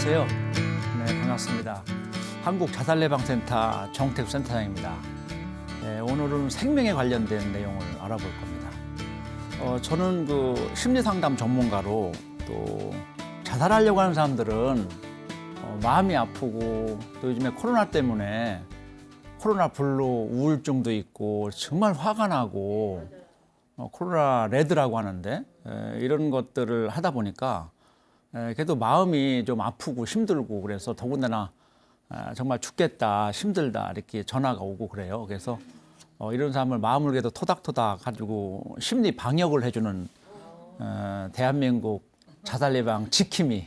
안녕하세요. 네, 반갑습니다. 한국자살예방센터 정택 센터장입니다. 네, 오늘은 생명에 관련된 내용을 알아볼 겁니다. 저는 심리상담 전문가로 또 자살하려고 하는 사람들은 마음이 아프고 또 요즘에 코로나 때문에 코로나 블루 우울증도 있고 정말 화가 나고 코로나 레드라고 하는데 이런 것들을 하다 보니까 그래도 마음이 좀 아프고 힘들고 그래서 더군다나 정말 죽겠다 힘들다 이렇게 전화가 오고 그래요. 그래서 이런 사람을 마음을 그래도 토닥토닥 가지고 심리 방역을 해주는 대한민국 자살예방 지킴이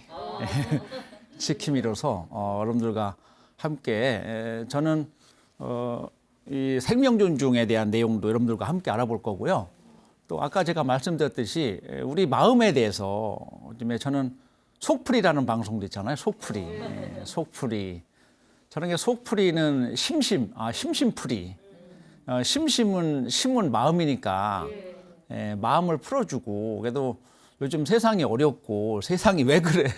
지킴이로서 여러분들과 함께 저는 이 생명 존중에 대한 내용도 여러분들과 함께 알아볼 거고요. 또 아까 제가 말씀드렸듯이 우리 마음에 대해서 요즘에 저는 속풀이라는 방송도 있잖아요. 속풀이. 속풀이. 저런 게 속풀이는 심심풀이. 심은 마음이니까 마음을 풀어주고 그래도 요즘 세상이 어렵고 세상이 왜 그래?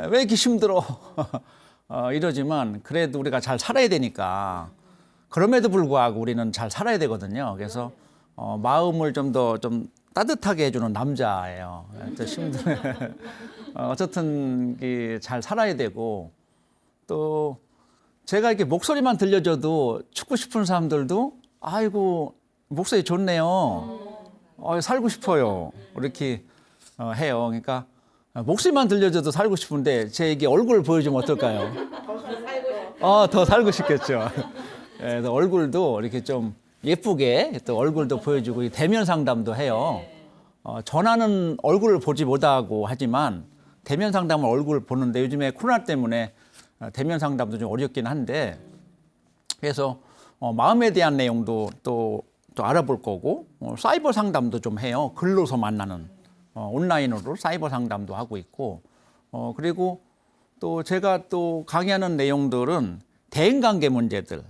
왜 이렇게 힘들어? 이러지만 그래도 우리가 잘 살아야 되니까 그럼에도 불구하고 우리는 잘 살아야 되거든요. 그래서 마음을 좀 더 따뜻하게 해주는 남자예요. 어쨌든 잘 살아야 되고 또 제가 이렇게 목소리만 들려줘도 죽고 싶은 사람들도 아이고 목소리 좋네요. 살고 싶어요. 이렇게 해요. 그러니까 목소리만 들려줘도 살고 싶은데 제 이게 얼굴을 보여주면 어떨까요? 더 살고 싶겠죠. 그래서 얼굴도 이렇게 좀 예쁘게 또 얼굴도 보여주고 대면 상담도 해요. 전화는 얼굴을 보지 못하고 하지만 대면 상담은 얼굴을 보는데 요즘에 코로나 때문에 대면 상담도 좀 어렵긴 한데 그래서 마음에 대한 내용도 또 알아볼 거고 사이버 상담도 좀 해요. 글로서 만나는 온라인으로 사이버 상담도 하고 있고 그리고 또 제가 또 강의하는 내용들은 대인관계 문제들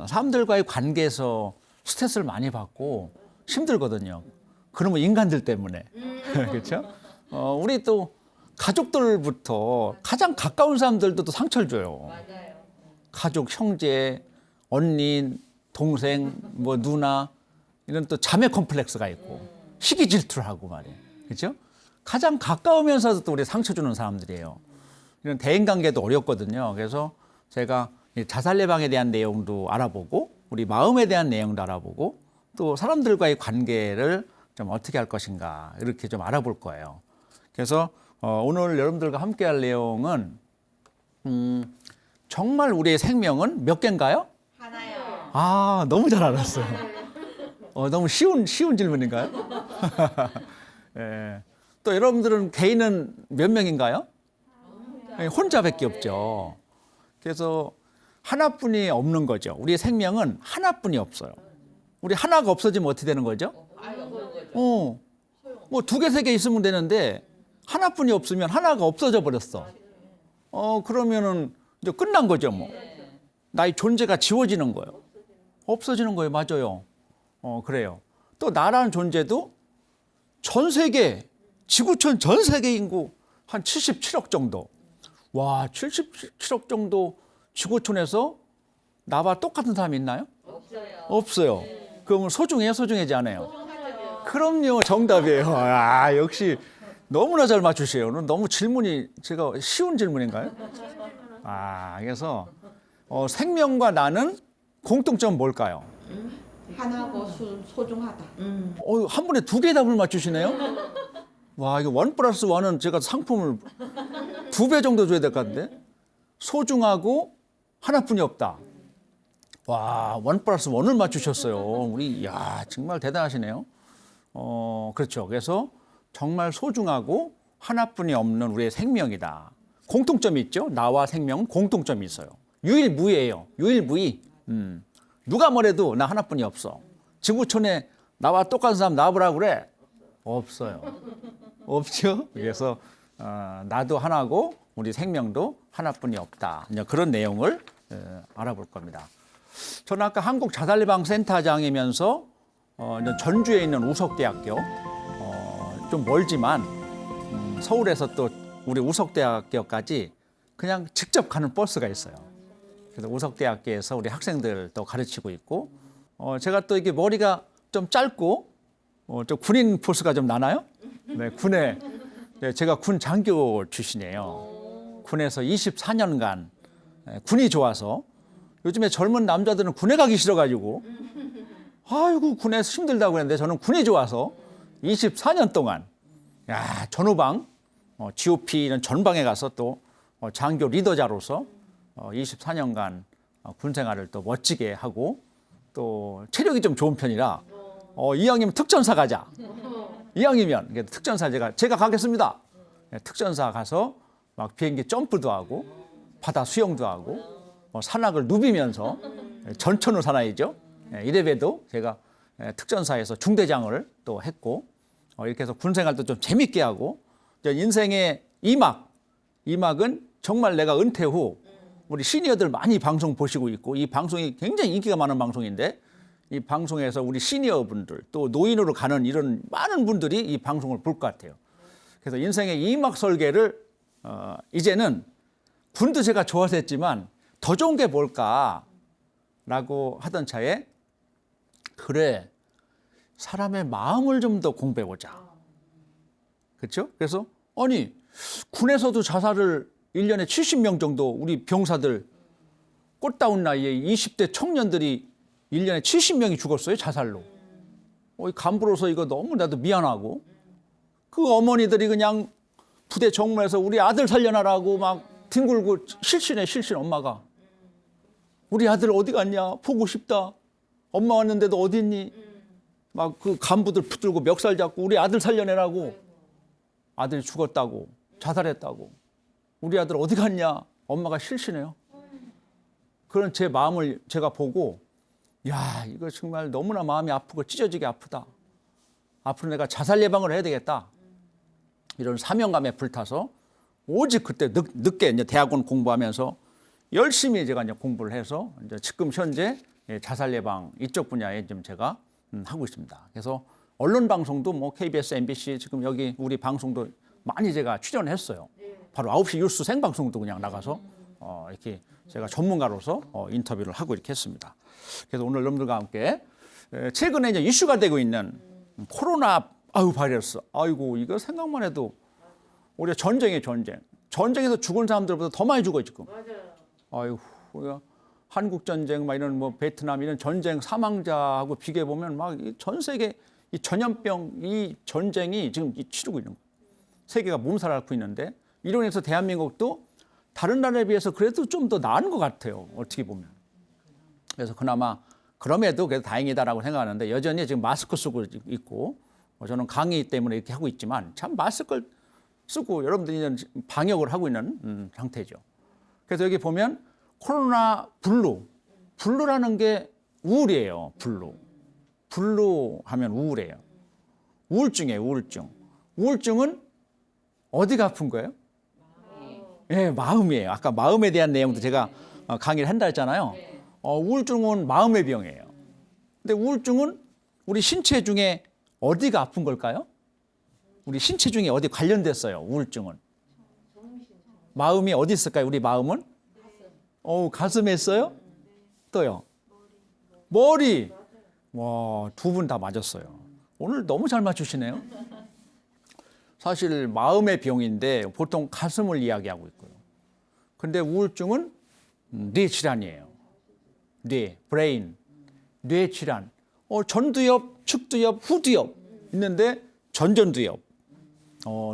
사람들과의 관계에서 스트레스를 많이 받고 힘들거든요. 그러면 인간들 때문에 그렇죠? 우리 또 가족들부터 가장 가까운 사람들도 또 상처를 줘요. 맞아요. 가족, 형제, 언니, 동생, 누나 이런 또 자매 컴플렉스가 있고 시기 질투를 하고 말이에요. 그렇죠? 가장 가까우면서도 또 우리 상처 주는 사람들이에요. 이런 대인관계도 어렵거든요. 그래서 제가 자살 예방에 대한 내용도 알아보고 우리 마음에 대한 내용도 알아보고 또 사람들과의 관계를 좀 어떻게 할 것인가 이렇게 좀 알아볼 거예요. 그래서 오늘 여러분들과 함께 할 내용은 정말 우리의 생명은 몇 개인가요? 하나요. 너무 잘 알았어요. 너무 쉬운 질문인가요? 예. 또 여러분들은 개인은 몇 명인가요? 혼자밖에 없죠. 그래서 하나뿐이 없는 거죠. 우리의 생명은 하나뿐이 없어요. 우리 하나가 없어지면 어떻게 되는 거죠? 뭐 두 개, 세 개 있으면 되는데 하나뿐이 없으면 하나가 없어져 버렸어. 그러면은 이제 끝난 거죠, 뭐. 나의 존재가 지워지는 거예요. 없어지는 거예요, 맞아요. 그래요. 또 나라는 존재도 전 세계, 지구촌 전 세계 인구 한 77억 정도. 와, 77억 정도 지구촌에서 나와 똑같은 사람이 있나요? 없어요. 그러면 소중해요, 소중하지 않아요? 그럼요, 정답이에요. 역시 너무나 잘 맞추세요. 너무 질문이 제가 쉬운 질문인가요? 그래서 생명과 나는 공통점 뭘까요? 하나고 소중하다. 한 번에 두 개 답을 맞추시네요? 와, 이거 1+1은 제가 상품을 2배 정도 줘야 될 것 같은데? 소중하고 하나뿐이 없다. 와, 1+1을 맞추셨어요. 우리, 정말 대단하시네요. 그렇죠. 그래서 정말 소중하고 하나뿐이 없는 우리의 생명이다. 공통점이 있죠. 나와 생명은 공통점이 있어요. 유일무이예요. 유일무이. 누가 뭐래도 나 하나뿐이 없어. 지구촌에 나와 똑같은 사람 나와보라고 그래? 없어요. 없죠. 그래서 나도 하나고 우리 생명도 하나뿐이 없다. 그런 내용을 알아볼 겁니다. 저는 아까 한국자살예방센터장이면서 전주에 있는 우석대학교 좀 멀지만 서울에서 또 우리 우석대학교까지 그냥 직접 가는 버스가 있어요. 그래서 우석대학교에서 우리 학생들도 가르치고 있고, 제가 또 이게 머리가 좀 짧고, 좀 군인 포스가 좀 나나요? 네, 군에, 네, 제가 군 장교 출신이에요. 군에서 24년간 군이 좋아서 요즘에 젊은 남자들은 군에 가기 싫어가지고 아이고 군에서 힘들다고 그랬는데 저는 군이 좋아서 24년 동안 전후방 GOP는 전방에 가서 또 장교 리더자로서 24년간 군 생활을 또 멋지게 하고 또 체력이 좀 좋은 편이라 이왕이면 특전사 가자. 이왕이면 특전사 제가 가겠습니다. 특전사 가서 막 비행기 점프도 하고 바다 수영도 하고 산악을 누비면서 전천후 사나이죠. 이래봬도 제가 특전사에서 중대장을 또 했고 이렇게 해서 군 생활도 좀 재밌게 하고 인생의 2막은 정말 내가 은퇴 후 우리 시니어들 많이 방송 보시고 있고 이 방송이 굉장히 인기가 많은 방송인데 이 방송에서 우리 시니어분들 또 노인으로 가는 이런 많은 분들이 이 방송을 볼 것 같아요. 그래서 인생의 2막 설계를 이제는 군도 제가 좋아서 했지만 더 좋은 게 뭘까라고 하던 차에 그래 사람의 마음을 좀 더 공부해보자. 그렇죠? 그래서 아니 군에서도 자살을 1년에 70명 정도 우리 병사들 꽃다운 나이에 20대 청년들이 1년에 70명이 죽었어요. 자살로. 간부로서 이거 너무 나도 미안하고 그 어머니들이 그냥 부대 정문에서 우리 아들 살려놔라고 막 뒹굴고 실신 엄마가 우리 아들 어디 갔냐 보고 싶다 엄마 왔는데도 어디 있니 막 그 간부들 붙들고 멱살 잡고 우리 아들 살려내라고 아들이 죽었다고 자살했다고 우리 아들 어디 갔냐 엄마가 실신해요. 그런 제 마음을 제가 보고 야 이거 정말 너무나 마음이 아프고 찢어지게 아프다. 앞으로 내가 자살 예방을 해야 되겠다. 이런 사명감에 불타서 오직 그때 늦게 이제 대학원 공부하면서 열심히 제가 이제 공부를 해서 이제 지금 현재 자살 예방 이쪽 분야에 좀 제가 하고 있습니다. 그래서 언론 방송도 뭐 KBS, MBC 지금 여기 우리 방송도 많이 제가 출연했어요. 바로 9시 뉴스 생방송도 그냥 나가서 이렇게 제가 전문가로서 인터뷰를 하고 이렇게 했습니다. 그래서 오늘 여러분들과 함께 최근에 이제 이슈가 되고 있는 코로나 바이러스. 아이고 이거 생각만 해도 우리가 전쟁에서 죽은 사람들보다 더 많이 죽어 지금. 아이고 우리가 한국 전쟁 막 이런 뭐 베트남 이런 전쟁 사망자하고 비교해 보면 막 전 세계 이 전염병 이 전쟁이 지금 치르고 있는 거예요. 세계가 몸살 앓고 있는데 이로 인해서 대한민국도 다른 나라에 비해서 그래도 좀 더 나은 것 같아요. 어떻게 보면. 그래서 그나마 그럼에도 그래도 다행이다라고 생각하는데 여전히 지금 마스크 쓰고 있고 저는 강의 때문에 이렇게 하고 있지만 참 마스크를 쓰고 여러분들이 방역을 하고 있는 상태죠. 그래서 여기 보면 코로나 블루라는 게 우울이에요. 블루 하면 우울해요. 우울증이에요. 우울증은 어디가 아픈 거예요? 예, 마음이에요. 아까 마음에 대한 내용도 제가 강의를 한다 했잖아요. 우울증은 마음의 병이에요. 근데 우울증은 우리 신체 중에 어디가 아픈 걸까요? 우리 신체 중에 어디 관련됐어요, 우울증은. 마음이 어디 있을까요, 우리 마음은? 가슴에 있어요? 또요? 머리. 와, 두 분 다 맞았어요. 오늘 너무 잘 맞추시네요. 사실 마음의 병인데 보통 가슴을 이야기하고 있고요. 근데 우울증은 뇌 질환이에요. 브레인, 뇌 질환. 전두엽, 측두엽, 후두엽 있는데 전전두엽.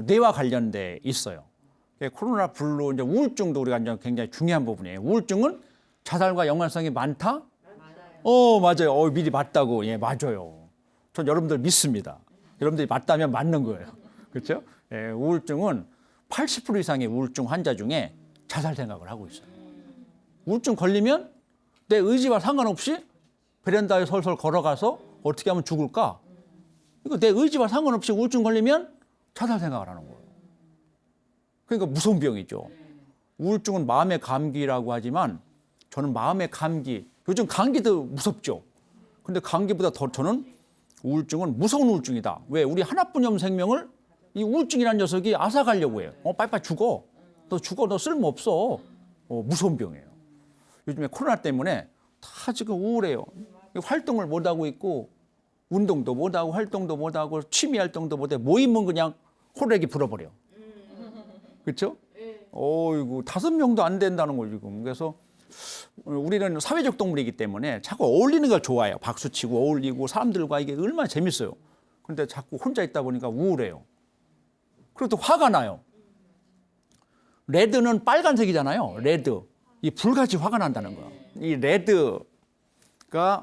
뇌와 관련돼 있어요. 코로나 블루 이제 우울증도 우리가 이제 굉장히 중요한 부분이에요. 우울증은 자살과 연관성이 많다? 맞아요. 미리 맞다고. 예, 맞아요. 전 여러분들 믿습니다. 여러분들이 맞다면 맞는 거예요. 그렇죠? 예, 우울증은 80% 이상의 우울증 환자 중에 자살 생각을 하고 있어요. 우울증 걸리면 내 의지와 상관없이 베란다에 설설 걸어가서 어떻게 하면 죽을까? 이거 내 의지와 상관없이 우울증 걸리면 자살 생각을 하는 거예요. 그러니까 무서운 병이죠. 우울증은 마음의 감기라고 하지만 저는 마음의 감기, 요즘 감기도 무섭죠. 근데 감기보다 더 저는 우울증은 무서운 우울증이다. 왜? 우리 하나뿐인 생명을 이 우울증이라는 녀석이 앗아가려고 해요. 빨리빨리 죽어. 너 죽어. 너 쓸모없어. 무서운 병이에요. 요즘에 코로나 때문에 다 지금 우울해요. 활동을 못하고 있고 운동도 못하고 활동도 못하고 취미 활동도 못해. 모이면 그냥 호래기 불어버려. 그렇죠? 어이구 5명도 안 된다는 거 지금. 그래서 우리는 사회적 동물이기 때문에 자꾸 어울리는 걸 좋아해요. 박수치고 어울리고 사람들과 이게 얼마나 재밌어요. 근데 자꾸 혼자 있다 보니까 우울해요. 그리고 또 화가 나요. 레드는 빨간색이잖아요. 레드. 이 불같이 화가 난다는 거야. 이 레드가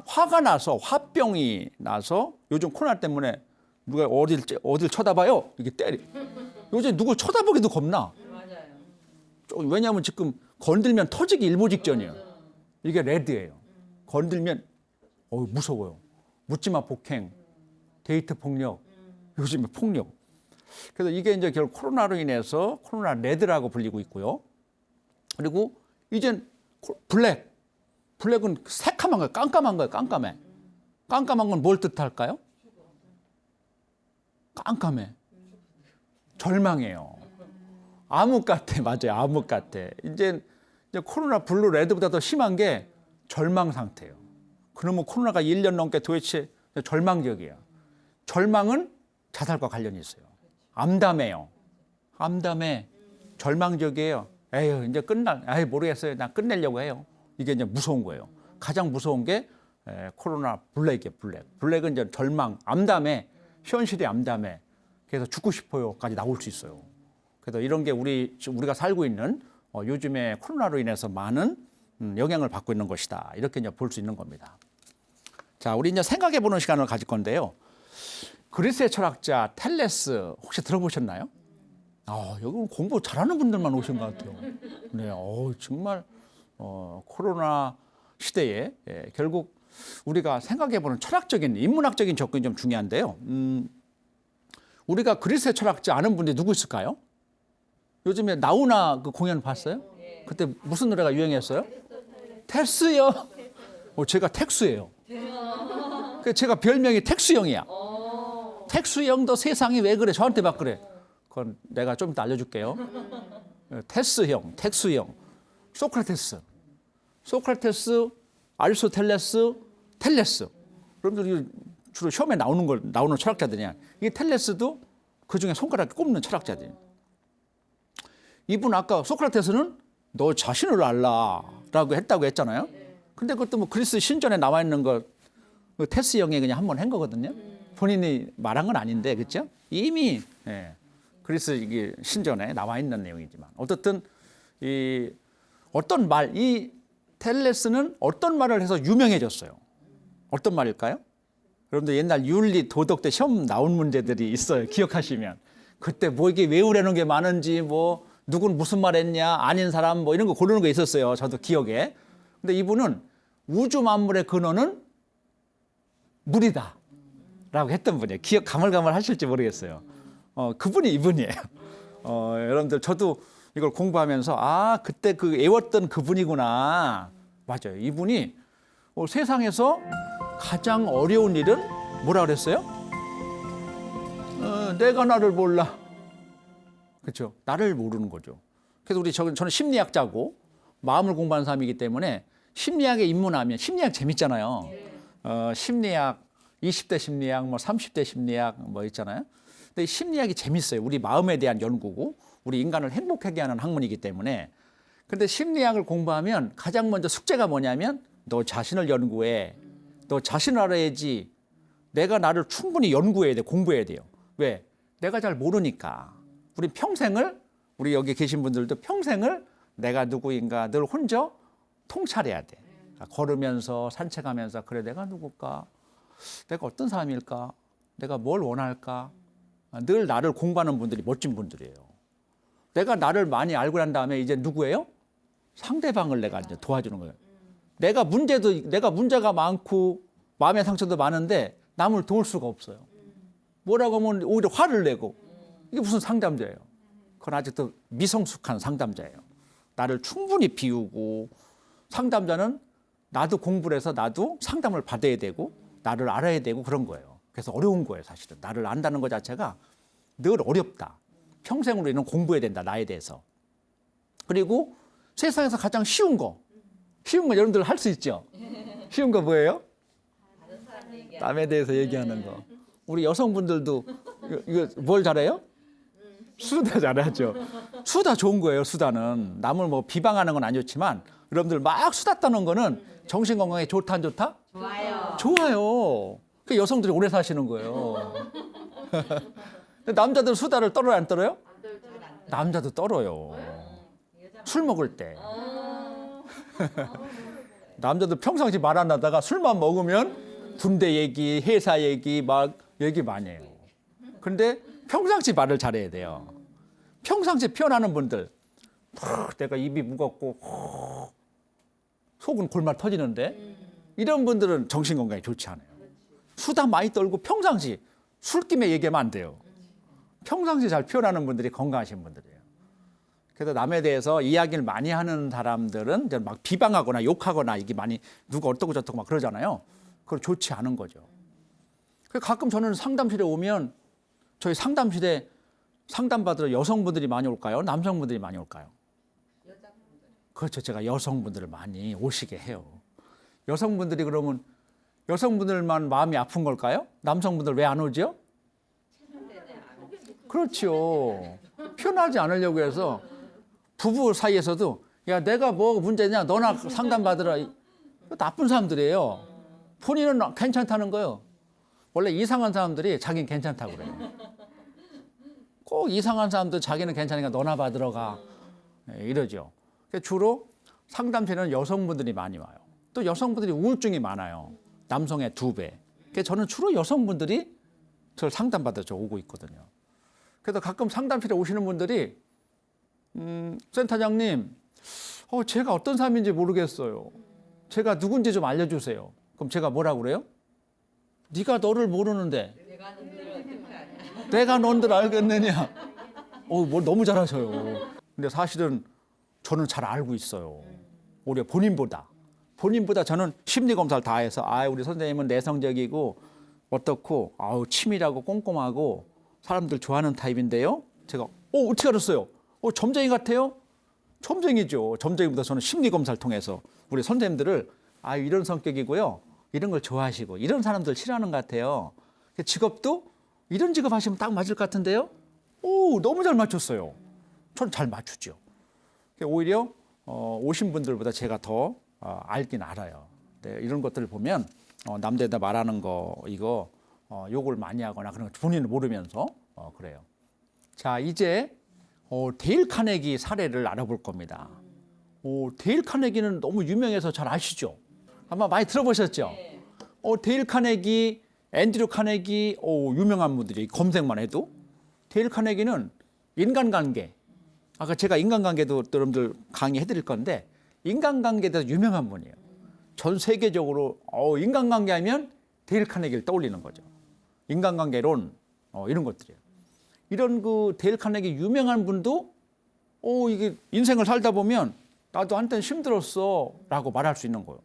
화가 나서 화병이 나서 요즘 코로나 때문에 누가 어딜 쳐다봐요? 이게 때려. 요즘 누구 쳐다보기도 겁나. 왜냐하면 지금 건들면 터지기 일보 직전이에요. 이게 레드예요. 건들면 무서워요. 묻지마 폭행, 데이트 폭력, 요즘에 폭력. 그래서 이게 이제 결국 코로나로 인해서 코로나 레드라고 불리고 있고요. 그리고 이젠 블랙. 블랙은 새카만 거예요. 깜깜한 거예요. 깜깜해. 깜깜한 건 뭘 뜻할까요? 깜깜해. 절망해요. 암흑 같아. 맞아요. 암흑 같아. 이제 코로나 블루 레드보다 더 심한 게 절망 상태예요. 그러면 코로나가 1년 넘게 도대체 절망적이야. 절망은 자살과 관련이 있어요. 암담해요. 암담해. 절망적이에요. 에휴, 이제 모르겠어요. 나 끝내려고 해요. 이게 이제 무서운 거예요. 가장 무서운 게 코로나 블랙이에요. 블랙은 이제 절망, 암담해. 현실이 암담해. 그래서 죽고 싶어요까지 나올 수 있어요. 그래서 이런 게 우리가 살고 있는 요즘에 코로나로 인해서 많은 영향을 받고 있는 것이다. 이렇게 이제 볼 수 있는 겁니다. 자, 우리 이제 생각해 보는 시간을 가질 건데요. 그리스의 철학자 텔레스 혹시 들어보셨나요? 여기 공부 잘하는 분들만 오신 것 같아요. 네, 정말 코로나 시대에 결국 우리가 생각해 보는 철학적인 인문학적인 접근이 좀 중요한데요. 우리가 그리스의 철학자 아는 분이 누구 있을까요? 요즘에 나우나 그 공연 봤어요? 그때 무슨 노래가 유행했어요? 텍스요. 제가 텍스예요. 제가 별명이 텍스형이야. 텍스형도 세상이 왜 그래? 저한테 막 그래. 그건 내가 좀 이따 알려줄게요. 텍스형, 소크라테스, 아리스토텔레스, 텔레스. 여러분들이 주로 시험에 나오는 철학자들이야. 이 텔레스도 그 중에 손가락에 꼽는 철학자들. 이분 아까 소크라테스는 너 자신을 알라라고 했다고 했잖아요. 근데 그것도 뭐 그리스 신전에 나와 있는 거 테스 형이 그냥 한번 한 거거든요. 본인이 말한 건 아닌데, 그렇죠? 이미 그리스 이게 신전에 나와 있는 내용이지만 어떻든 이 텔레스는 어떤 말을 해서 유명해졌어요. 어떤 말일까요? 여러분들 옛날 윤리 도덕대 시험 나온 문제들이 있어요. 기억하시면 그때 뭐 이게 외우려는 게 많은지 뭐 누군 무슨 말 했냐 아닌 사람 뭐 이런 거 고르는 거 있었어요. 저도 기억에. 근데 이분은 우주 만물의 근원은 물이다 라고 했던 분이에요. 기억 가물가물 하실지 모르겠어요. 그분이 이분이에요. 여러분들 저도 이걸 공부하면서 그때 그 애웠던 그분이구나. 맞아요. 이분이 세상에서 가장 어려운 일은 뭐라 그랬어요? 내가 나를 몰라. 그렇죠? 나를 모르는 거죠. 그래서 저는 심리학자고 마음을 공부하는 사람이기 때문에 심리학에 입문하면 심리학 재밌잖아요. 심리학 20대 심리학, 뭐 30대 심리학 뭐 있잖아요. 근데 심리학이 재밌어요. 우리 마음에 대한 연구고 우리 인간을 행복하게 하는 학문이기 때문에. 근데 심리학을 공부하면 가장 먼저 숙제가 뭐냐면 너 자신을 연구해. 너 자신을 알아야지. 내가 나를 충분히 연구해야 돼. 공부해야 돼요. 왜? 내가 잘 모르니까. 우리 평생을 우리 여기 계신 분들도 평생을 내가 누구인가 늘 혼자 통찰해야 돼. 걸으면서 산책하면서 그래 내가 누굴까? 내가 어떤 사람일까? 내가 뭘 원할까? 늘 나를 공부하는 분들이 멋진 분들이에요. 내가 나를 많이 알고 난 다음에 이제 누구예요? 상대방을 내가 이제 도와주는 거예요. 내가 문제가 많고 마음의 상처도 많은데 남을 도울 수가 없어요. 뭐라고 하면 오히려 화를 내고 이게 무슨 상담자예요? 그건 아직도 미성숙한 상담자예요. 나를 충분히 비우고 상담자는 나도 공부를 해서 나도 상담을 받아야 되고 나를 알아야 되고 그런 거예요. 그래서 어려운 거예요, 사실은. 나를 안다는 것 자체가 늘 어렵다. 평생으로 이는 공부해야 된다, 나에 대해서. 그리고 세상에서 가장 쉬운 거 여러분들 할 수 있죠? 쉬운 거 뭐예요? 남에 대해서 얘기하는 거. 우리 여성분들도 이거 뭘 잘해요? 수다 잘하죠. 수다 좋은 거예요. 수다는 남을 뭐 비방하는 건 안 좋지만 여러분들 막 수다 떠는 거는 정신 건강에 좋다 안 좋다? 좋아요. 좋아요. 그 여성들이 오래 사시는 거예요. 남자들 수다를 떨어요 안 떨어요? 남자도 떨어요. 술 먹을 때. 남자도 평상시 말 안 하다가 술만 먹으면 군대 얘기, 회사 얘기 막 얘기 많이 해요. 근데 평상시 말을 잘해야 돼요. 평상시 표현하는 분들 내가 입이 무겁고 속은 골말 터지는데 이런 분들은 정신건강에 좋지 않아요. 수다 많이 떨고 평상시 술김에 얘기하면 안 돼요. 평상시 잘 표현하는 분들이 건강하신 분들이에요. 그래서 남에 대해서 이야기를 많이 하는 사람들은 이제 막 비방하거나 욕하거나 이게 많이 누가 어떻고 저떻고 막 그러잖아요. 그건 좋지 않은 거죠. 그래서 가끔 저는 상담실에 오면 저희 상담실에 상담받으러 여성분들이 많이 올까요? 남성분들이 많이 올까요? 그렇죠. 제가 여성분들을 많이 오시게 해요. 여성분들이 그러면 여성분들만 마음이 아픈 걸까요? 남성분들 왜 안 오죠? 그렇죠. 표현하지 않으려고 해서 부부 사이에서도 야 내가 뭐 문제냐 너나 상담받으라. 나쁜 사람들이에요. 본인은 괜찮다는 거예요. 원래 이상한 사람들이 자기는 괜찮다고 그래요. 꼭 이상한 사람들 자기는 괜찮으니까 너나 받으러 가. 이러죠. 주로 상담실에는 여성분들이 많이 와요. 또 여성분들이 우울증이 많아요. 남성의 2배. 그래서 저는 주로 여성분들이 저를 상담받아서 오고 있거든요. 그래서 가끔 상담실에 오시는 분들이 센터장님, 제가 어떤 사람인지 모르겠어요. 제가 누군지 좀 알려주세요. 그럼 제가 뭐라고 그래요? 네가 너를 모르는데 내가 넌들 알겠느냐? 뭐 너무 잘하셔요. 근데 사실은 저는 잘 알고 있어요. 오히려 본인보다 저는 심리 검사를 다 해서 우리 선생님은 내성적이고 어떻고 치밀하고 꼼꼼하고 사람들 좋아하는 타입인데요. 제가 어떻게 알았어요? 점쟁이 같아요? 점쟁이죠. 점쟁이보다 저는 심리 검사를 통해서 우리 선생님들을 이런 성격이고요. 이런 걸 좋아하시고 이런 사람들 싫어하는 것 같아요. 직업도 이런 직업 하시면 딱 맞을 것 같은데요. 너무 잘 맞췄어요. 저는 잘 맞추죠. 오히려 오신 분들보다 제가 더 알긴 알아요. 네, 이런 것들을 보면 남들에다 말하는 거 이거 욕을 많이 하거나 그런 거 본인은 모르면서 그래요. 자, 이제 데일 카네기 사례를 알아볼 겁니다. 데일 카네기는 너무 유명해서 잘 아시죠? 아마 많이 들어보셨죠? 데일 카네기, 앤드류 카네기, 유명한 분들이 검색만 해도 데일 카네기는 인간관계. 아까 제가 인간관계도 여러분들 강의해 드릴 건데 인간관계에 대해서 유명한 분이에요. 전 세계적으로 인간관계 하면 데일 카네기를 떠올리는 거죠. 인간관계론 이런 것들이에요. 이런 그 데일 카네기 유명한 분도 이게 인생을 살다 보면 나도 한때는 힘들었어 라고 말할 수 있는 거예요.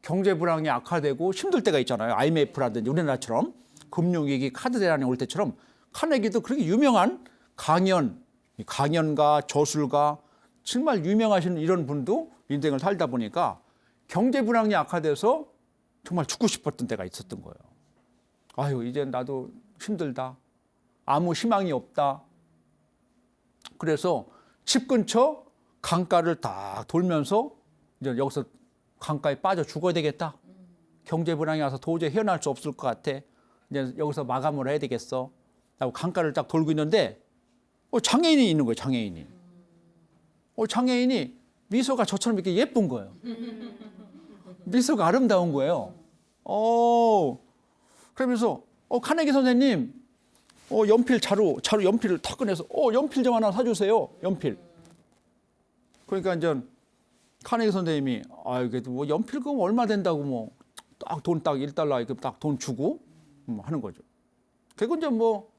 경제 불황이 악화되고 힘들 때가 있잖아요. IMF라든지 우리나라처럼 금융위기 카드 대란이 올 때처럼 카네기도 그렇게 유명한 강연가 저술가 정말 유명하신 이런 분도 인생을 살다 보니까 경제 불황이 악화돼서 정말 죽고 싶었던 때가 있었던 거예요. 이제 나도 힘들다. 아무 희망이 없다. 그래서 집 근처 강가를 딱 돌면서 이제 여기서 강가에 빠져 죽어야 되겠다. 경제 불황이 와서 도저히 헤어날 수 없을 것 같아. 이제 여기서 마감을 해야 되겠어. 라고 강가를 딱 돌고 있는데 장애인이 있는 거예요. 장애인이. 장애인이 미소가 저처럼 이렇게 예쁜 거예요. 미소가 아름다운 거예요. 그러면서 카네기 선생님 연필 자루 연필을 탁 꺼내서 연필 좀 하나 사주세요. 연필. 그러니까 이제 카네기 선생님이 그래도 뭐 연필 그럼 얼마 된다고 뭐 딱 돈 딱 1달러 이렇게 딱 돈 주고 하는 거죠. 그리고 이제 뭐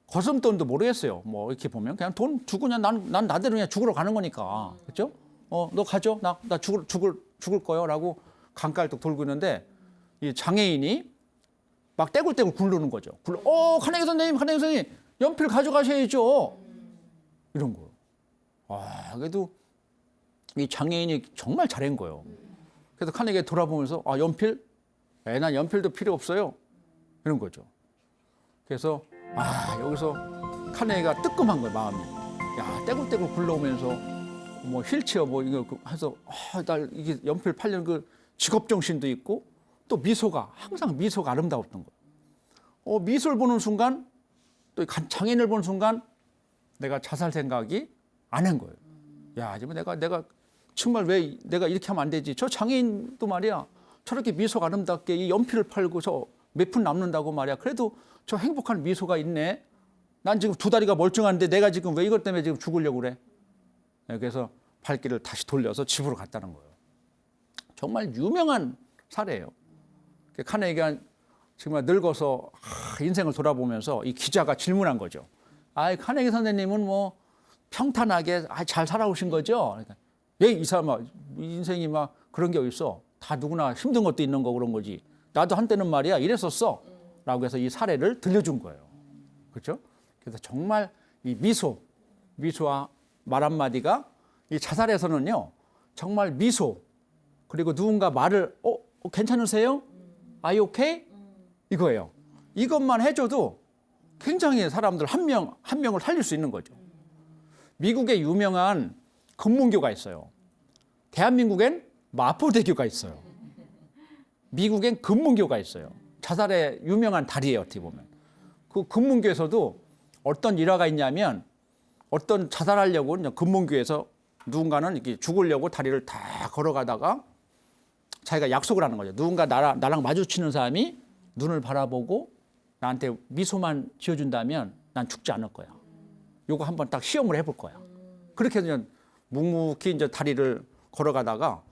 거슴돈도 모르겠어요. 뭐 이렇게 보면 그냥 돈 주고 그냥 난 나대로 그냥 죽으러 가는 거니까. 그렇죠? 너 가죠. 나 죽을 거요라고 강가를 또 돌고 있는데 이 장애인이 막 떼굴떼굴 굴르는 거죠. 카네기 선생님 연필 가져가셔야죠. 이런 거예요. 그래도 이 장애인이 정말 잘한 거예요. 그래서 카네기가 돌아보면서 연필? 난 연필도 필요 없어요. 이런 거죠. 그래서 여기서 카네기가 뜨끔한 거예요, 마음이. 야, 떼굴떼굴 굴러오면서 뭐 휠체어 뭐 이거 해서 날 이게 연필 팔려는 그 직업 정신도 있고 또 미소가 항상 미소가 아름다웠던 거예요. 미소를 보는 순간 또 장애인을 보는 순간 내가 자살 생각이 안 한 거예요. 야, 지금 내가 정말 왜 내가 이렇게 하면 안 되지? 저 장애인도 말이야 저렇게 미소가 아름답게 이 연필을 팔고 저 몇 푼 남는다고 말이야. 그래도 저 행복한 미소가 있네. 난 지금 두 다리가 멀쩡한데 내가 지금 왜 이것 때문에 지금 죽으려고 그래? 그래서 발길을 다시 돌려서 집으로 갔다는 거예요. 정말 유명한 사례예요. 카네기가 정말 늙어서 인생을 돌아보면서 이 기자가 질문한 거죠. 카네기 선생님은 뭐 평탄하게 잘 살아오신 거죠? 그러니까, 이 사람아, 인생이 막 그런 게 어딨어? 다 누구나 힘든 것도 있는 거고 그런 거지. 나도 한때는 말이야 이랬었어. 라고 해서 이 사례를 들려준 거예요. 그렇죠? 그래서 정말 이 미소와 말 한마디가 이 자살에서는요, 정말 미소, 그리고 누군가 말을, 괜찮으세요? Are you okay? 이거예요. 이것만 해줘도 굉장히 사람들 한 명을 살릴 수 있는 거죠. 미국에 유명한 금문교가 있어요. 대한민국엔 마포대교가 있어요. 미국엔 금문교가 있어요. 자살에 유명한 다리예요, 어떻게 보면. 그 금문교에서도 어떤 일화가 있냐면 어떤 자살하려고 금문교에서 누군가는 이렇게 죽으려고 다리를 다 걸어가다가 자기가 약속을 하는 거죠. 누군가 나랑 마주치는 사람이 눈을 바라보고 나한테 미소만 지어준다면 난 죽지 않을 거야. 요거 한번 딱 시험을 해볼 거야. 그렇게 해서 묵묵히 이제 다리를 걸어가다가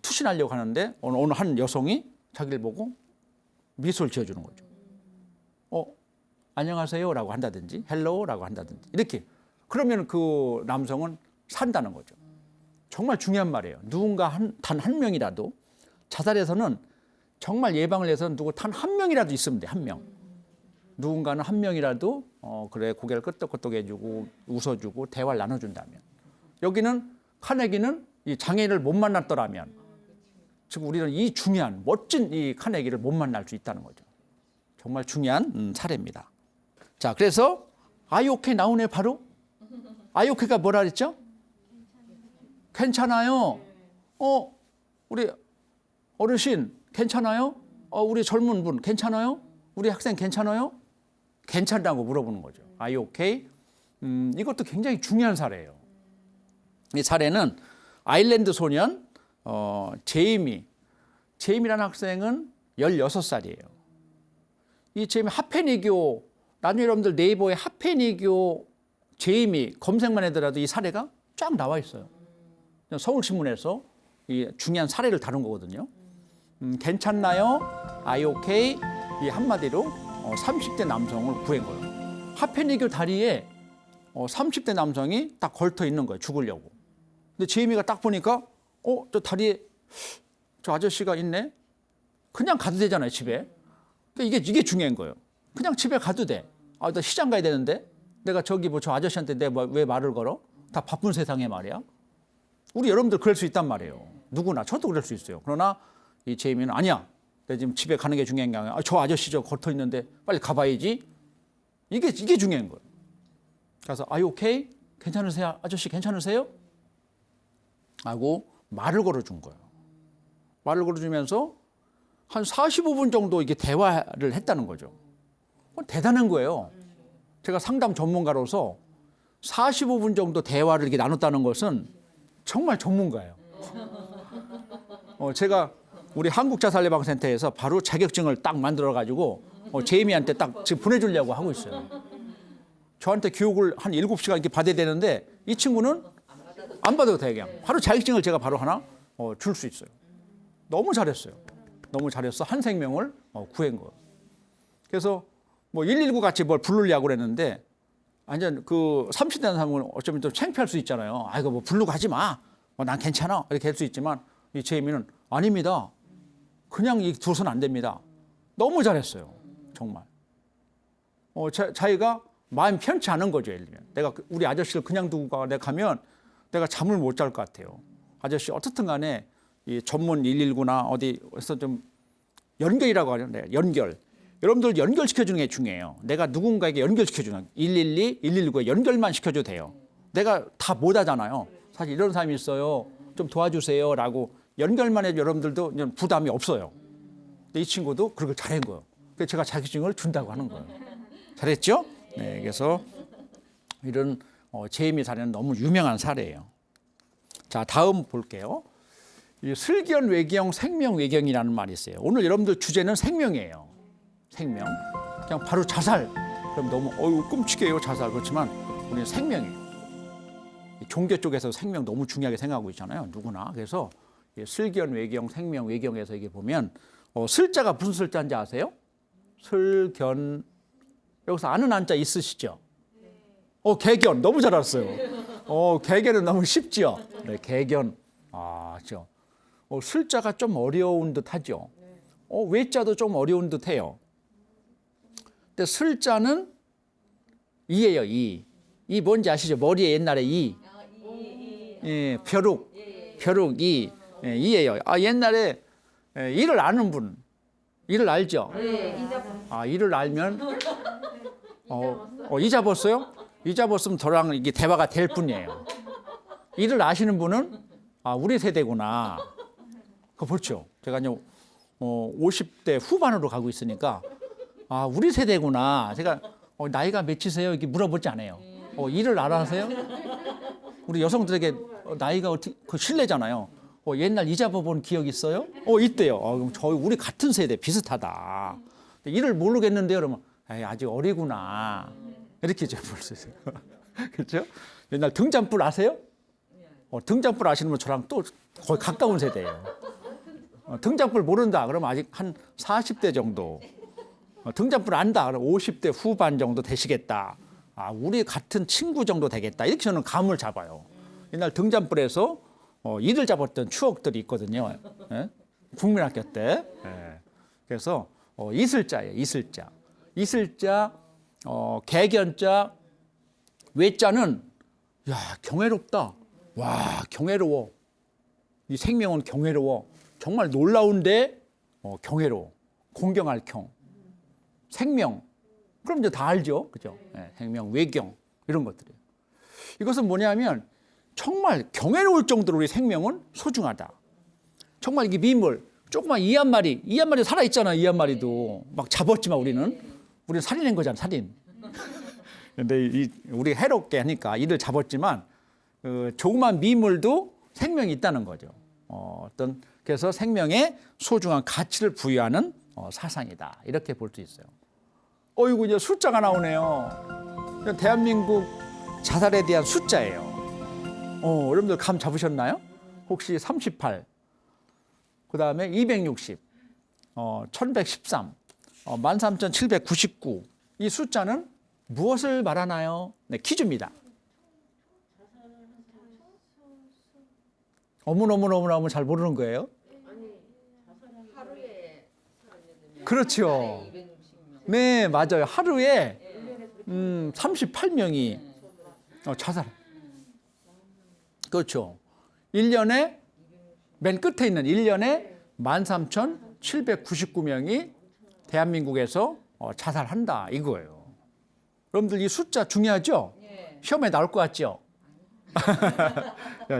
투신하려고 하는데 어느 한 여성이 자기를 보고 미소를 지어주는 거죠. 안녕하세요라고 한다든지 헬로우라고 한다든지 이렇게 그러면 그 남성은 산다는 거죠. 정말 중요한 말이에요. 누군가 단 한 명이라도 자살에서는 정말 예방을 해서 단 한 명이라도 있으면 돼. 한 명. 누군가는 한 명이라도 그래 고개를 끄덕끄덕 해주고 웃어주고 대화를 나눠준다면 여기는 카네기는 이 장애인을 못 만났더라면 지금 우리는 이 중요한 멋진 이 카네기를 못 만날 수 있다는 거죠. 정말 중요한 사례입니다. 자, 그래서 Are you okay 나오네 바로. Are you okay가 뭐라 그랬죠? 괜찮아요. 우리 어르신 괜찮아요? 우리 젊은 분 괜찮아요? 우리 학생 괜찮아요? 괜찮다고 물어보는 거죠. Are you okay? 이것도 굉장히 중요한 사례예요. 이 사례는 아일랜드 소년 제임이라는 학생은 16살이에요. 이 제임이 하페니교, 나중에 여러분들 네이버에 하페니교 제임이 검색만 해더라도 이 사례가 쫙 나와 있어요. 서울신문에서 이 중요한 사례를 다룬 거거든요. 괜찮나요? Are you okay? 이 한마디로 30대 남성을 구한 거예요. 하페니교 다리에 30대 남성이 딱 걸터 있는 거예요. 죽으려고. 근데 제이미가 딱 보니까 저 다리에 저 아저씨가 있네. 그냥 가도 되잖아요, 집에. 그러니까 이게 중요한 거예요. 그냥 집에 가도 돼. 나 시장 가야 되는데 내가 저기 뭐 저 아저씨한테 내가 왜 말을 걸어? 다 바쁜 세상에 말이야. 우리 여러분들 그럴 수 있단 말이에요. 누구나 저도 그럴 수 있어요. 그러나 이 제이미는 아니야. 내가 지금 집에 가는 게 중요한 게 아니야. 저 아저씨 저 걸터 있는데 빨리 가봐야지. 이게 중요한 거예요. 그래서 Are you okay? 괜찮으세요? 아저씨 괜찮으세요? 하고 말을 걸어준 거예요. 말을 걸어주면서 한 45분 정도 이게 대화를 했다는 거죠. 대단한 거예요. 제가 상담 전문가로서 45분 정도 대화를 이렇게 나눴다는 것은 정말 전문가예요. 제가 우리 한국자살예방센터에서 바로 자격증을 딱 만들어가지고 제이미한테 딱 지금 보내주려고 하고 있어요. 저한테 교육을 한 7시간 이렇게 받아야 되는데 이 친구는 안 받아도 돼 그냥. 바로 자격증을 제가 바로 하나 줄 수 있어요. 너무 잘했어요. 너무 잘했어. 한 생명을 구한 거예요. 그래서 뭐 119 같이 뭘 부르려고 그랬는데 완전 그 30대 사람은 어쩌면 좀 창피할 수 있잖아요. 이거 뭐 부르고 하지 마. 난 괜찮아. 이렇게 할 수 있지만 이 제이미는 아닙니다. 그냥 두서는 안 됩니다. 너무 잘했어요. 정말. 자기가 마음 편치 않은 거죠. 예를 들면. 내가 우리 아저씨를 그냥 두고 내가 가면 내가 잠을 못 잘 것 같아요. 아저씨 어떻든 간에 이 전문 119나 어디에서 좀 연결이라고 하는데 연결. 여러분들 연결시켜주는 게 중요해요. 내가 누군가에게 연결시켜주는 112, 119에 연결만 시켜줘도 돼요. 내가 다 못하잖아요. 사실 이런 사람이 있어요. 좀 도와주세요 라고 연결만 해도 여러분들도 부담이 없어요. 근데 이 친구도 그걸 잘한 거예요. 그래서 제가 자격증을 준다고 하는 거예요. 잘했죠? 네, 그래서 이런 제이미 사례는 너무 유명한 사례예요. 자, 다음 볼게요. 이 슬기현 외경, 생명 외경이라는 말이 있어요. 오늘 여러분들 주제는 생명이에요. 생명. 그냥 바로 자살. 그럼 너무 끔찍해요, 자살. 그렇지만 우리는 생명이에요. 종교 쪽에서 생명 너무 중요하게 생각하고 있잖아요. 누구나. 그래서 슬기현 외경, 생명 외경에서 이게 보면 슬자가 무슨 슬자인지 아세요? 슬견. 여기서 아는 한자 있으시죠? 개견. 너무 잘 알았어요. 개견은 너무 쉽죠? 네, 개견. 그렇죠. 슬자가 좀 어려운 듯 하죠? 외자도 좀 어려운 듯 해요. 근데 슬자는 이예요, 이. 이 뭔지 아시죠? 머리에 옛날에 이. 예, 벼룩. 벼룩, 이. 예, 이예요. 옛날에 이를 아는 분. 이를 알죠? 이를 알면 잊어봤어요? 잊어봤으면 저랑 이게 대화가 될 뿐이에요. 이를 아시는 분은 우리 세대구나. 그거 그렇죠. 제가 이제 50대 후반으로 가고 있으니까 우리 세대구나. 제가 나이가 몇이세요? 이렇게 물어보지 않아요. 이를 알아세요? 우리 여성들에게 나이가 어떻게 실례잖아요. 옛날 이 잡아본 기억 있어요? 있대요. 그럼 우리 같은 세대 비슷하다. 이를 모르겠는데요. 그러면 아직 어리구나. 이렇게 좀 볼 수 있어요. 그렇죠? 옛날 등잔불 아세요? 등잔불 아시는 분 저랑 또 거의 가까운 세대예요. 등잔불 모른다. 그러면 아직 한 40대 정도. 등잔불 안다. 그럼 50대 후반 정도 되시겠다. 우리 같은 친구 정도 되겠다. 이렇게 저는 감을 잡아요. 옛날 등잔불에서 이를 잡았던 추억들이 있거든요. 예? 국민학교 때. 예. 그래서 이슬자예요. 이슬자. 이슬자, 개견자, 외자는 경외롭다. 와, 경외로워. 이 생명은 경외로워. 정말 놀라운데 경외로워. 공경할 경. 생명. 그럼 이제 다 알죠. 그죠? 네, 생명, 외경. 이런 것들이에요. 이것은 뭐냐면 정말 경외로울 정도로 우리 생명은 소중하다. 정말 이게 민물. 조그만 이 한 마리 살아있잖아. 이 한 마리도. 막 잡았지만 우리는 살인한 거잖아. 살인. 근데 우리 해롭게 하니까 이를 잡았지만 조그만 미물도 생명이 있다는 거죠. 그래서 생명에 소중한 가치를 부여하는 사상이다. 이렇게 볼 수 있어요. 어이구, 이제 숫자가 나오네요. 대한민국 자살에 대한 숫자예요. 여러분들 감 잡으셨나요? 혹시 38, 그 다음에 260, 1113, 13,799. 이 숫자는 무엇을 말하나요? 네, 퀴즈입니다. 어머너무 잘 모르는 거예요? 그렇죠. 네, 맞아요. 하루에 38명이 자살. 그렇죠. 1년에 맨 끝에 있는 1년에 13,799명이 대한민국에서 자살한다 이거예요. 여러분들 이 숫자 중요하죠? 시험에 나올 것 같죠?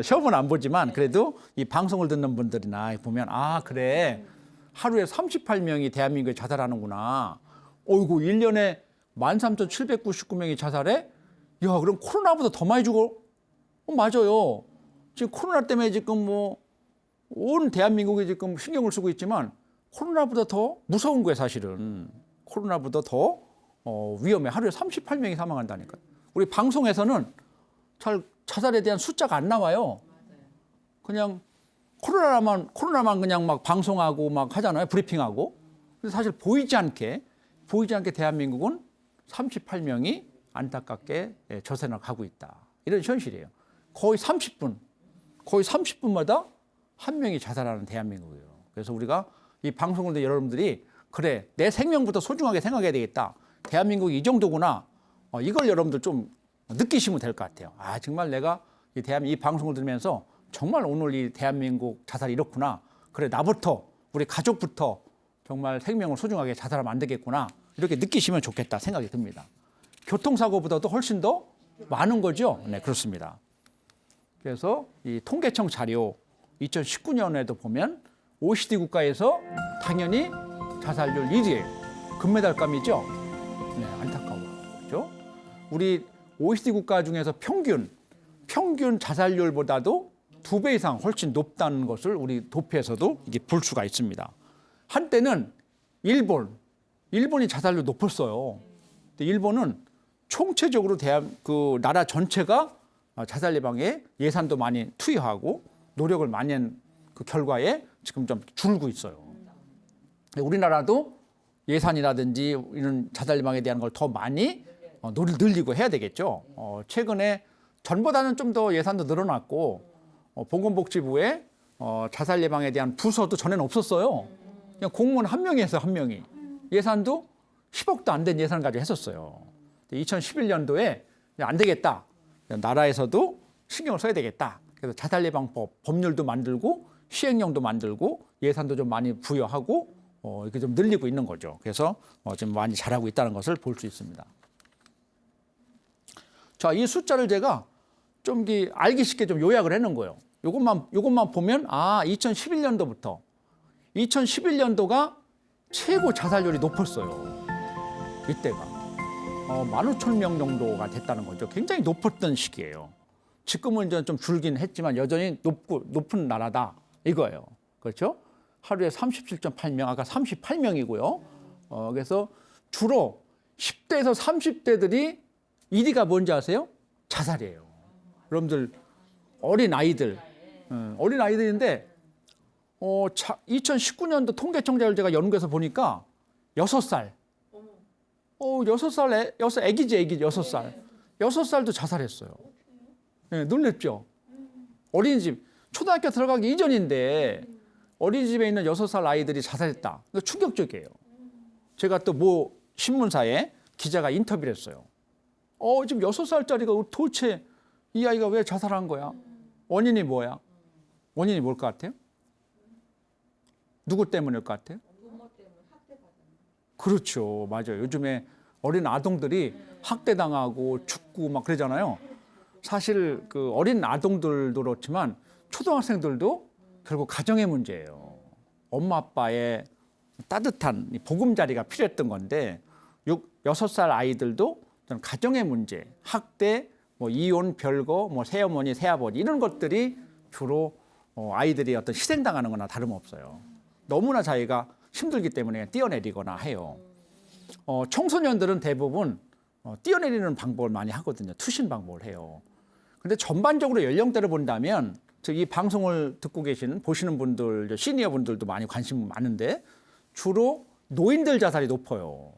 시험은 안 보지만 그래도 이 방송을 듣는 분들이나 보면 그래. 하루에 38명이 대한민국에 자살하는구나. 어이구, 1년에 13,799명이 자살해? 그럼 코로나보다 더 많이 죽어? 맞아요. 지금 코로나 때문에 지금 온 대한민국이 지금 신경을 쓰고 있지만 코로나보다 더 무서운 거예요, 사실은. 코로나보다 더 위험해. 하루에 38명이 사망한다니까요. 우리 방송에서는 잘 자살에 대한 숫자가 안 나와요. 그냥 코로나만 그냥 막 방송하고 막 하잖아요. 브리핑하고. 근데 사실 보이지 않게 대한민국은 38명이 안타깝게 저생을 가고 있다. 이런 현실이에요. 거의 30분마다 한 명이 자살하는 대한민국이에요. 그래서 우리가 이 방송을 듣는 여러분들이 그래, 내 생명부터 소중하게 생각해야 되겠다. 대한민국이 이 정도구나. 이걸 여러분들 좀 느끼시면 될 것 같아요. 정말 내가 이 방송을 들으면서 정말 오늘 이 대한민국 자살이 이렇구나. 그래 나부터 우리 가족부터 정말 생명을 소중하게 자살하면 안 되겠구나. 이렇게 느끼시면 좋겠다 생각이 듭니다. 교통사고보다도 훨씬 더 많은 거죠. 네, 그렇습니다. 그래서 이 통계청 자료 2019년에도 보면 OECD 국가에서 당연히 자살률 1위예요. 금메달감이죠. 네, 안타까워요. 그렇죠? 우리 OECD 국가 중에서 평균 자살률보다도 2배 이상 훨씬 높다는 것을 우리 도표에서도 이게 볼 수가 있습니다. 한때는 일본이 자살률 높았어요. 근데 일본은 총체적으로 그 나라 전체가 자살 예방에 예산도 많이 투여하고 노력을 많이 한 그 결과에 지금 좀 줄고 있어요. 우리나라도 예산이라든지 이런 자살 예방에 대한 걸 더 많이 늘리고 해야 되겠죠. 최근에 전보다는 좀 더 예산도 늘어났고 보건복지부에 자살 예방에 대한 부서도 전에는 없었어요. 그냥 공무원 한 명이 해서 한 명이. 예산도 10억도 안 된 예산을 가지고 했었어요. 2011년도에 안 되겠다. 나라에서도 신경을 써야 되겠다. 그래서 자살 예방법 법률도 만들고 시행령도 만들고 예산도 좀 많이 부여하고 이렇게 좀 늘리고 있는 거죠. 그래서 지금 많이 잘하고 있다는 것을 볼 수 있습니다. 자, 이 숫자를 제가 좀 알기 쉽게 좀 요약을 해놓은 거예요. 요것만 보면 2011년도가 최고 자살률이 높았어요. 이때가 15,000명 정도가 됐다는 거죠. 굉장히 높았던 시기예요. 지금은 이제 좀 줄긴 했지만 여전히 높은 나라다 이거예요. 그렇죠? 하루에 37.8명, 아까 38명이고요. 그래서 주로 10대에서 30대들이 1위가 뭔지 아세요? 자살이에요. 여러분들 어린아이들인데 2019년도 통계청자를 제가 연구해서 보니까 6살. 6살 애기지 6살. 6살도 자살했어요. 네, 놀랬죠? 어린이집 초등학교 들어가기 이전인데 어린이집에 있는 6살 아이들이 자살했다. 이거 충격적이에요. 제가 또 모 신문사에 기자가 인터뷰를 했어요. 지금 6살짜리가 도대체 이 아이가 왜 자살한 거야? 원인이 뭐야? 원인이 뭘 것 같아요? 누구 때문일 것 같아요? 그렇죠. 맞아요. 요즘에 어린 아동들이 학대당하고 죽고 막 그러잖아요. 사실 그 어린 아동들도 그렇지만 초등학생들도 결국 가정의 문제예요. 엄마 아빠의 따뜻한 보금자리가 필요했던 건데 6살 아이들도 가정의 문제, 학대, 이혼, 별거, 새어머니, 새아버지 이런 것들이 주로 아이들이 어떤 희생당하는 거나 다름없어요. 너무나 자기가 힘들기 때문에 뛰어내리거나 해요. 청소년들은 대부분 뛰어내리는 방법을 많이 하거든요. 투신 방법을 해요. 근데 전반적으로 연령대를 본다면 이 방송을 듣고 보시는 분들, 시니어 분들도 많이 관심 많은데 주로 노인들 자살이 높아요.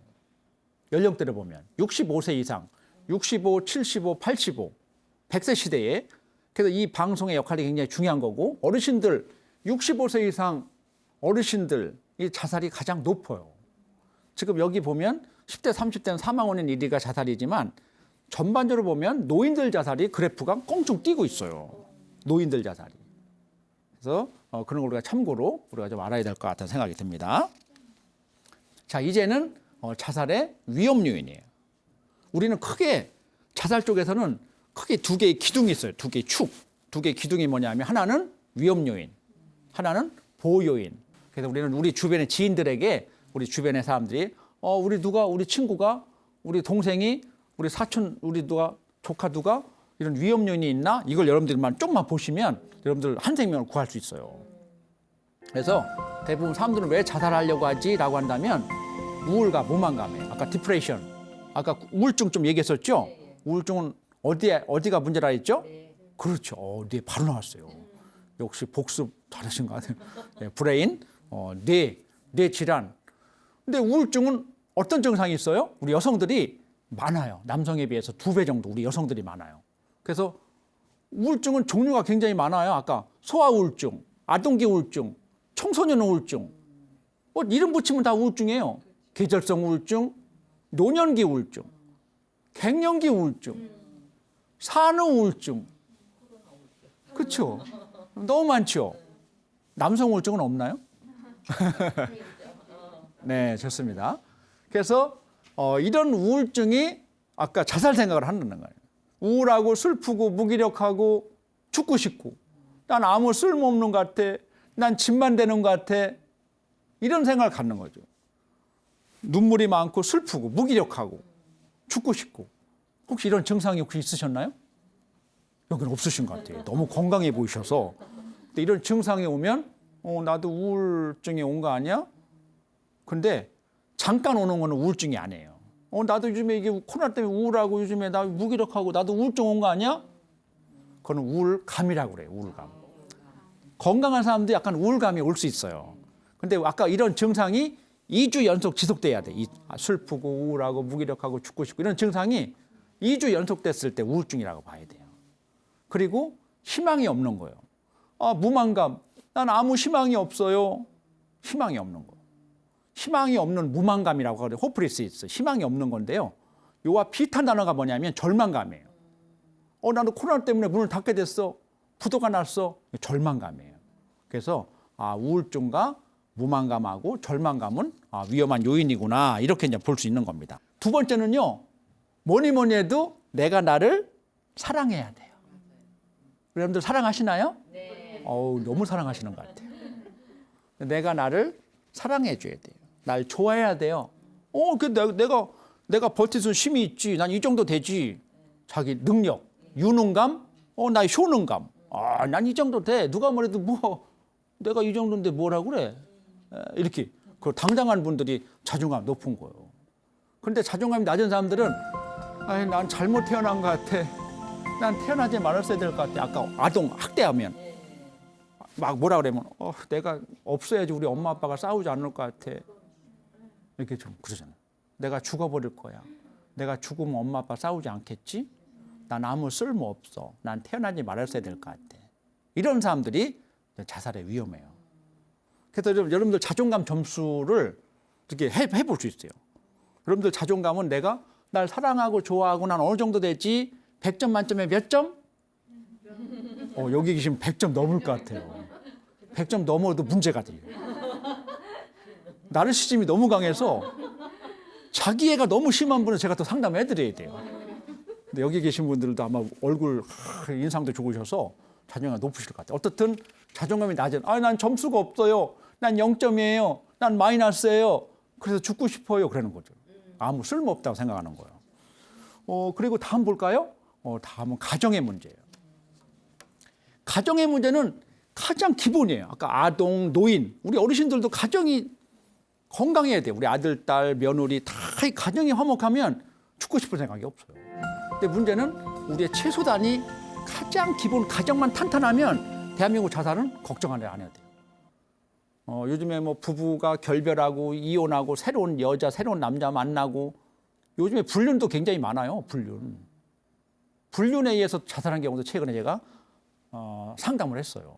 연령대를 보면 65세 이상, 65, 75, 85, 100세 시대에 그래서 이 방송의 역할이 굉장히 중요한 거고 어르신들 65세 이상 어르신들 이 자살이 가장 높아요. 지금 여기 보면 10대, 30대는 사망 원인 1위가 자살이지만 전반적으로 보면 노인들 자살이 그래프가 껑충 뛰고 있어요. 노인들 자살이. 그래서 그런 걸 우리가 참고로 우리가 좀 알아야 될 것 같다는 생각이 듭니다. 자, 이제는 자살의 위험 요인이에요. 우리는 크게 자살 쪽에서는 크게 두 개의 기둥이 있어요. 두 개의 축. 두 개의 기둥이 뭐냐면 하나는 위험 요인, 하나는 보호 요인. 그래서 우리는 우리 주변의 지인들에게 우리 주변의 사람들이 우리 친구가 우리 동생이 우리 사촌 우리 조카 누가 이런 위험 요인이 있나? 이걸 여러분들만 조금만 보시면 여러분들 한 생명을 구할 수 있어요. 그래서 대부분 사람들은 왜 자살하려고 하지라고 한다면 우울감, 무만감에 아까 디프레션, 아까 우울증 좀 얘기했었죠? 우울증은 어디가 문제라 했죠? 그렇죠. 뇌 바로 나왔어요. 역시 복습 잘하신 것 같아요. 브레인, 뇌 질환. 근데 우울증은 어떤 증상이 있어요? 우리 여성들이 많아요. 남성에 비해서 2배 정도 우리 여성들이 많아요. 그래서 우울증은 종류가 굉장히 많아요. 아까 소아 우울증, 아동기 우울증, 청소년 우울증. 이름 붙이면 다 우울증이에요. 계절성 우울증, 노년기 우울증, 갱년기 우울증, 산후 우울증. 그렇죠? 너무 많죠. 남성 우울증은 없나요? 네, 좋습니다. 그래서 이런 우울증이 아까 자살 생각을 한다는 거예요. 우울하고 슬프고 무기력하고 죽고 싶고 난 아무 쓸모없는 것 같아. 난 집만 되는 것 같아. 이런 생각을 갖는 거죠. 눈물이 많고 슬프고 무기력하고 죽고 싶고. 혹시 이런 증상이 혹시 있으셨나요? 여기는 없으신 것 같아요. 너무 건강해 보이셔서. 근데 이런 증상이 오면 나도 우울증이 온 거 아니야? 근데 잠깐 오는 거는 우울증이 아니에요. 나도 요즘에 이게 코로나 때문에 우울하고 요즘에 나 무기력하고 나도 우울증 온 거 아니야? 그거는 우울감이라고 그래요. 우울감. 건강한 사람도 약간 우울감이 올 수 있어요. 근데 아까 이런 증상이 2주 연속 지속돼야 돼. 슬프고 우울하고 무기력하고 죽고 싶고 이런 증상이 2주 연속됐을 때 우울증이라고 봐야 돼요. 그리고 희망이 없는 거예요. 무망감. 난 아무 희망이 없어요. 희망이 없는 거. 희망이 없는 무망감이라고 하거든요. 호프리스이스. 희망이 없는 건데요. 요와 비슷한 단어가 뭐냐면 절망감이에요. 나는 코로나 때문에 문을 닫게 됐어. 부도가 났어. 절망감이에요. 그래서 우울증과 무망감하고 절망감은 위험한 요인이구나. 이렇게 이제 볼 수 있는 겁니다. 두 번째는요. 뭐니 해도 내가 나를 사랑해야 돼요. 여러분들 사랑하시나요? 네. 너무 사랑하시는 것 같아요. 내가 나를 사랑해 줘야 돼요. 날 좋아해야 돼요. 내가 버틸 수 힘이 있지. 난 이 정도 되지. 자기 능력, 유능감, 나의 효능감. 난 이 정도 돼. 누가 뭐래도 내가 이 정도인데 뭐라고 그래. 이렇게 그 당당한 분들이 자존감 높은 거예요. 그런데 자존감이 낮은 사람들은 난 잘못 태어난 것 같아. 난 태어나지 말았어야 될 것 같아. 아까 아동 학대하면 막 뭐라 그러면 내가 없어야지 우리 엄마 아빠가 싸우지 않을 것 같아. 이렇게 좀 그러잖아요. 내가 죽어버릴 거야. 내가 죽으면 엄마 아빠 싸우지 않겠지? 난 아무 쓸모 없어. 난 태어나지 말았어야 될 것 같아. 이런 사람들이 자살에 위험해요. 그래서 여러분들 자존감 점수를 이렇게 해볼 수 있어요. 여러분들 자존감은 내가 날 사랑하고 좋아하고 난 어느 정도 되지? 100점 만점에 몇 점? 여기 계시면 100점 넘을 것 같아요. 100점 넘어도 문제가 돼요. 나르시즘이 너무 강해서 자기애가 너무 심한 분은 제가 또 상담해드려야 돼요. 근데 여기 계신 분들도 아마 얼굴 인상도 좋으셔서 자존감이 높으실 것 같아요. 어떻든 자존감이 낮은 난 점수가 없어요. 난 0점이에요. 난 마이너스예요. 그래서 죽고 싶어요. 그러는 거죠. 아무 쓸모없다고 생각하는 거예요. 그리고 다음 볼까요? 다음은 가정의 문제예요. 가정의 문제는 가장 기본이에요. 아까 아동, 노인, 우리 어르신들도 가정이 건강해야 돼요. 우리 아들, 딸, 며느리 다 이 가정이 화목하면 죽고 싶은 생각이 없어요. 근데 문제는 우리의 최소단이 가장 기본 가정만 탄탄하면 대한민국 자살은 걱정 안 해야 돼요. 요즘에 부부가 결별하고 이혼하고 새로운 여자, 새로운 남자 만나고 요즘에 불륜도 굉장히 많아요. 불륜에 의해서 자살한 경우도 최근에 제가 상담을 했어요.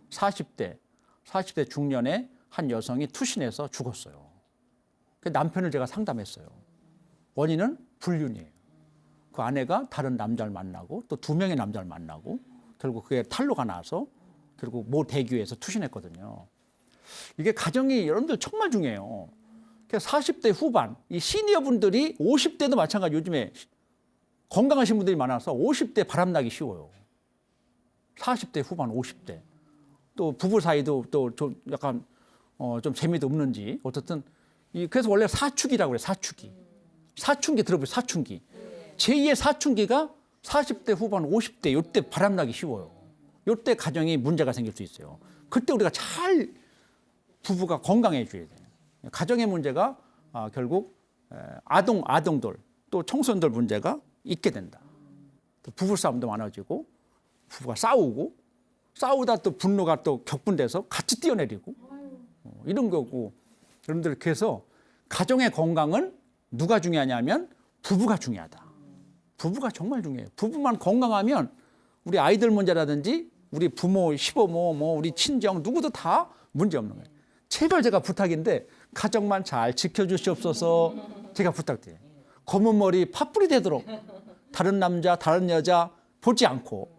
40대 중년의 한 여성이 투신해서 죽었어요. 그 남편을 제가 상담했어요. 원인은 불륜이에요. 그 아내가 다른 남자를 만나고 또 2명의 남자를 만나고 결국 그게 탄로가 나서 결국 모 대교에서 투신했거든요. 이게 가정이 여러분들 정말 중요해요. 그래서 40대 후반 이 시니어 분들이 50대도 마찬가지 요즘에 건강하신 분들이 많아서 50대 바람나기 쉬워요. 40대 후반 50대 또 부부 사이도 또 좀 약간 좀 재미도 없는지 어쨌든 그래서 원래 사춘기라고 그래요. 사춘기 들어보세요. 사춘기. 제2의 사춘기가 40대 후반 50대 이때 바람나기 쉬워요. 이때 가정이 문제가 생길 수 있어요. 그때 우리가 잘 부부가 건강해져야 돼요. 가정의 문제가 결국 아동들 또 청소년들 문제가 있게 된다. 또 부부싸움도 많아지고 부부가 싸우다 또 분노가 또 격분돼서 같이 뛰어내리고 이런 거고 여러분들 그래서 가정의 건강은 누가 중요하냐면 부부가 중요하다. 부부가 정말 중요해요. 부부만 건강하면 우리 아이들 문제라든지 우리 부모, 시부모, 우리 친정 누구도 다 문제 없는 거예요. 제발 제가 부탁인데 가정만 잘 지켜주시옵소서 제가 부탁드려요. 검은 머리 팥불이 되도록 다른 남자, 다른 여자 보지 않고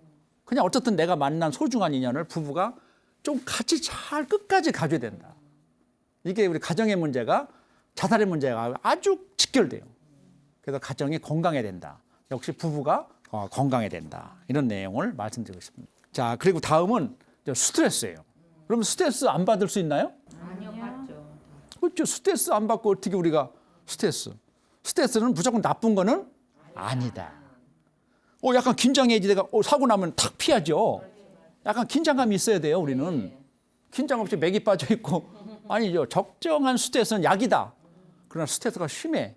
그냥 어쨌든 내가 만난 소중한 인연을 부부가 좀 같이 잘 끝까지 가줘야 된다. 이게 우리 가정의 문제가 자살의 문제가 아주 직결돼요. 그래서 가정이 건강해야 된다. 역시 부부가 건강해야 된다. 이런 내용을 말씀드리고 싶습니다. 자, 그리고 다음은 스트레스예요. 그럼 스트레스 안 받을 수 있나요? 아니요, 맞죠. 그렇죠. 스트레스 안 받고 어떻게 우리가 스트레스는 무조건 나쁜 거는 아니다. 약간 긴장해지다가 사고 나면 탁 피하죠. 약간 긴장감이 있어야 돼요. 우리는 긴장 없이 맥이 빠져 있고 아니죠. 적정한 스트레스는 약이다. 그러나 스트레스가 심해.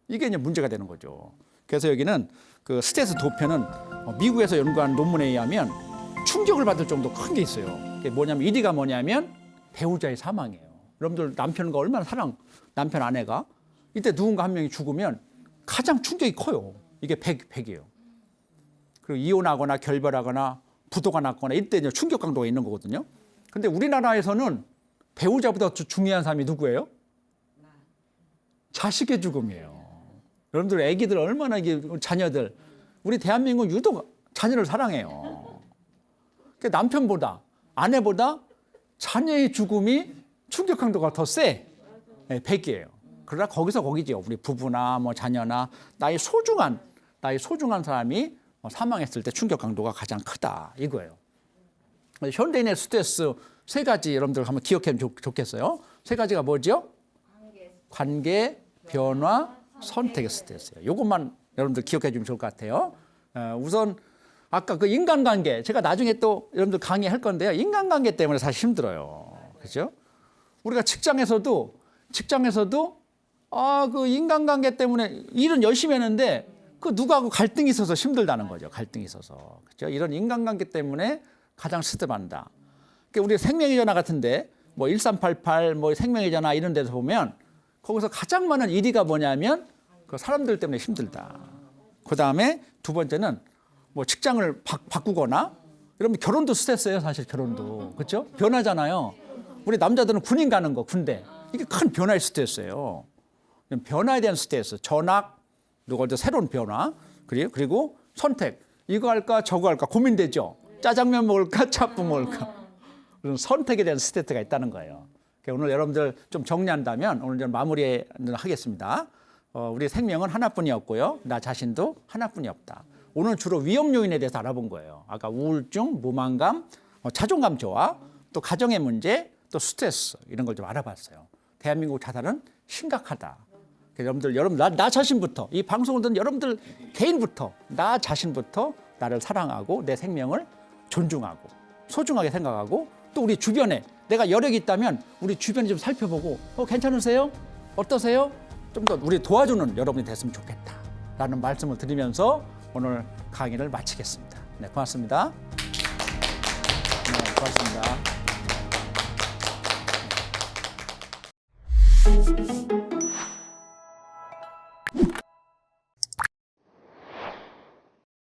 이게 이제 문제가 되는 거죠. 그래서 여기는 그 스트레스 도표는 미국에서 연구한 논문에 의하면 충격을 받을 정도 큰 게 있어요. 그게 뭐냐면 1위가 뭐냐면 배우자의 사망이에요. 여러분들 남편과 얼마나 남편 아내가 이때 누군가 한 명이 죽으면 가장 충격이 커요. 이게 100이에요. 그리고 이혼하거나 결별하거나 부도가 났거나 이때 이제 충격 강도가 있는 거거든요. 근데 우리나라에서는 배우자보다 더 중요한 사람이 누구예요? 자식의 죽음이에요. 여러분들 애기들 얼마나 이게 자녀들 우리 대한민국 유독 자녀를 사랑해요. 그러니까 남편보다 아내보다 자녀의 죽음이 충격 강도가 더 세. 100이에요. 그러나 거기서 거기죠. 우리 부부나 뭐 자녀나 나의 소중한 사람이 사망했을 때 충격 강도가 가장 크다 이거예요. 현대인의 스트레스 세 가지 여러분들 한번 기억하면 좋겠어요. 세 가지가 뭐죠? 관계, 변화, 선택의 스트레스예요. 이것만 여러분들 기억해 주면 좋을 것 같아요. 우선 아까 그 인간관계 제가 나중에 또 여러분들 강의할 건데요. 인간관계 때문에 사실 힘들어요. 그렇죠? 우리가 직장에서도 그 인간관계 때문에 일은 열심히 했는데 그 누구하고 갈등이 있어서 힘들다는 거죠. 갈등이 있어서. 그렇죠? 이런 인간관계 때문에 가장 스트레스 받는다. 그러니까 우리 생명의 전화 같은데 뭐 1388 뭐 생명의 전화 이런 데서 보면 거기서 가장 많은 1위가 뭐냐면 그 사람들 때문에 힘들다. 그다음에 두 번째는 뭐 직장을 바꾸거나 이러면 결혼도 스트레스예요. 사실 결혼도. 그렇죠? 변하잖아요. 우리 남자들은 군인 가는 거 군대. 이게 큰 변화의 스트레스예요. 변화에 대한 스트레스. 전학 그리고 새로운 변화 그리고 선택. 이거 할까 저거 할까 고민되죠. 짜장면 먹을까 짬뽕 먹을까. 그런 선택에 대한 스트레스가 있다는 거예요. 오늘 여러분들 좀 정리한다면 오늘 좀 마무리하겠습니다. 우리 생명은 하나뿐이었고요. 나 자신도 하나뿐이었다. 오늘 주로 위험 요인에 대해서 알아본 거예요. 아까 우울증, 무만감, 자존감 저하, 또 가정의 문제, 또 스트레스 이런 걸 좀 알아봤어요. 대한민국 자살은 심각하다. 여러분들 나 자신부터 이 방송을 듣는 여러분들 개인부터 나 자신부터 나를 사랑하고 내 생명을 존중하고 소중하게 생각하고 또 우리 주변에 내가 여력이 있다면 우리 주변에 좀 살펴보고 괜찮으세요? 어떠세요? 좀 더 우리 도와주는 여러분이 됐으면 좋겠다라는 말씀을 드리면서 오늘 강의를 마치겠습니다. 네, 고맙습니다. 네, 고맙습니다.